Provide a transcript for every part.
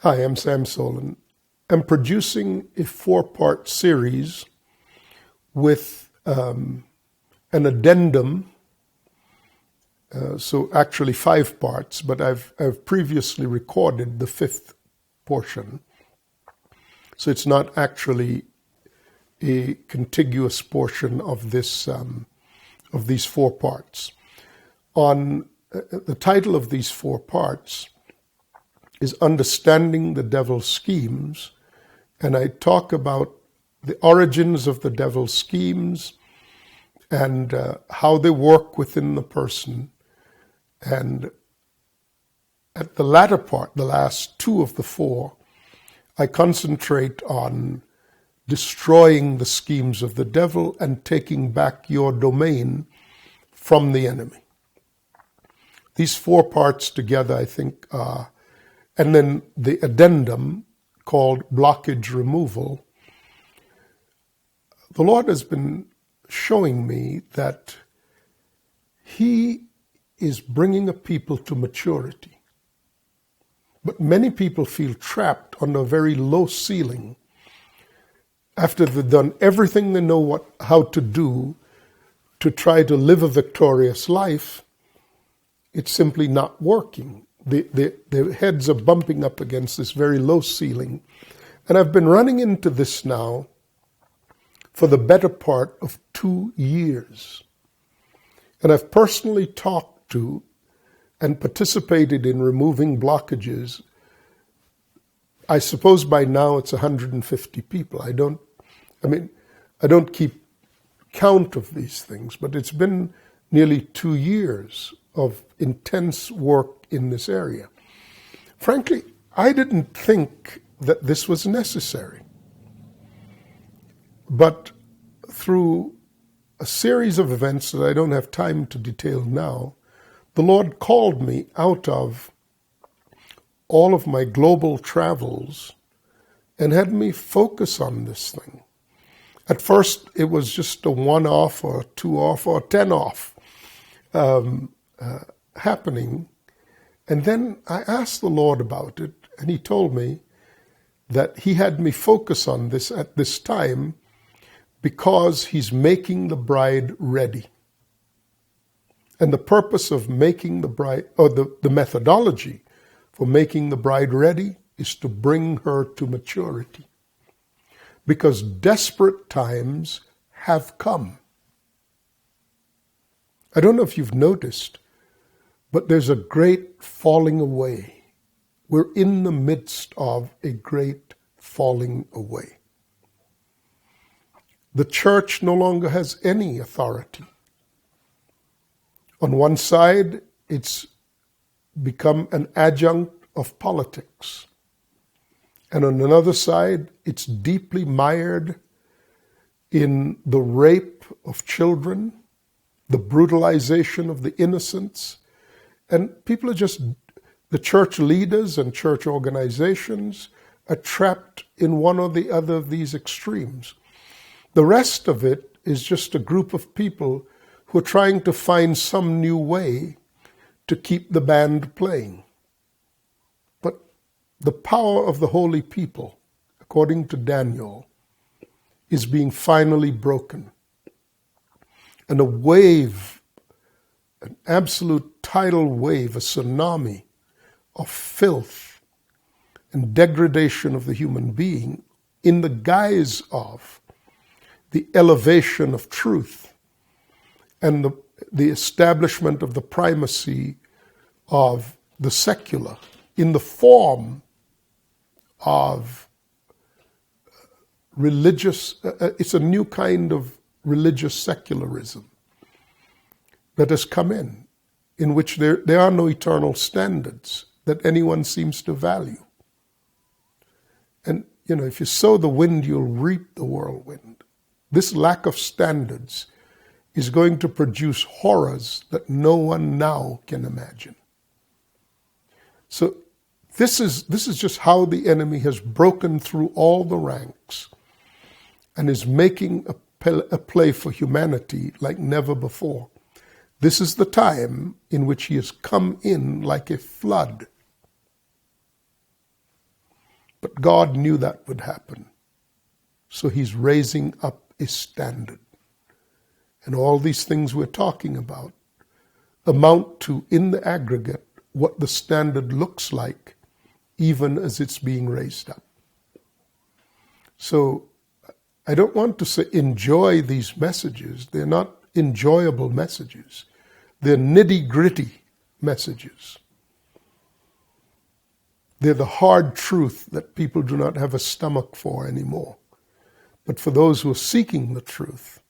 Hi, I'm Sam Soleyn. I'm producing a 4-part series with an addendum, so actually 5 parts, but I've previously recorded the 5th portion. So it's not actually a contiguous portion of this of these 4 parts. On the title of these 4 parts is Understanding the Devil's Schemes, and I talk about the origins of the devil's schemes and how they work within the person. And at the latter part, the last 2 of the 4, I concentrate on destroying the schemes of the devil and taking back your domain from the enemy. These 4 parts together, I think, are, and then the addendum called Blockage Removal. The Lord has been showing me that He is bringing a people to maturity. But many people feel trapped on a very low ceiling. After they've done everything they know how to do to try to live a victorious life, it's simply not working. Their heads are bumping up against this very low ceiling. And I've been running into this now for the better part of 2 years. And I've personally talked to and participated in removing blockages. I suppose by now it's 150 people. I don't keep count of these things, but it's been nearly 2 years of intense work in this area. Frankly, I didn't think that this was necessary. But through a series of events that I don't have time to detail now, the Lord called me out of all of my global travels and had me focus on this thing. At first, it was just a 1-off or 2-off or 10-off happening. And then I asked the Lord about it, and He told me that He had me focus on this at this time because He's making the bride ready. And the purpose of making the bride, or the methodology for making the bride ready, is to bring her to maturity. Because desperate times have come. I don't know if you've noticed, but there's a great falling away. We're in the midst of a great falling away. The church no longer has any authority. On one side, it's become an adjunct of politics. And on another side, it's deeply mired in the rape of children, the brutalization of the innocents. And people are just, the church leaders and church organizations are trapped in one or the other of these extremes. The rest of it is just a group of people who are trying to find some new way to keep the band playing. But the power of the holy people, according to Daniel, is being finally broken. And a wave, an absolute tidal wave, a tsunami of filth and degradation of the human being in the guise of the elevation of truth and the establishment of the primacy of the secular in the form of religious, it's a new kind of religious secularism that has come in which there are no eternal standards that anyone seems to value. And, if you sow the wind, you'll reap the whirlwind. This lack of standards is going to produce horrors that no one now can imagine. So this is just how the enemy has broken through all the ranks and is making a play for humanity like never before. This is the time in which he has come in like a flood. But God knew that would happen. So he's raising up a standard. And all these things we're talking about amount to, in the aggregate, what the standard looks like, even as it's being raised up. So I don't want to say enjoy these messages. They're not enjoyable messages. They're nitty-gritty messages. They're the hard truth that people do not have a stomach for anymore. But for those who are seeking the truth,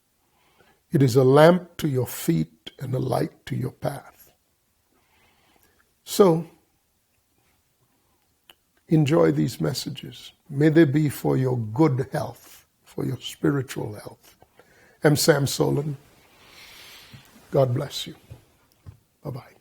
it is a lamp to your feet and a light to your path. So, enjoy these messages. May they be for your good health, for your spiritual health. I'm Sam Soleyn. God bless you. Bye-bye.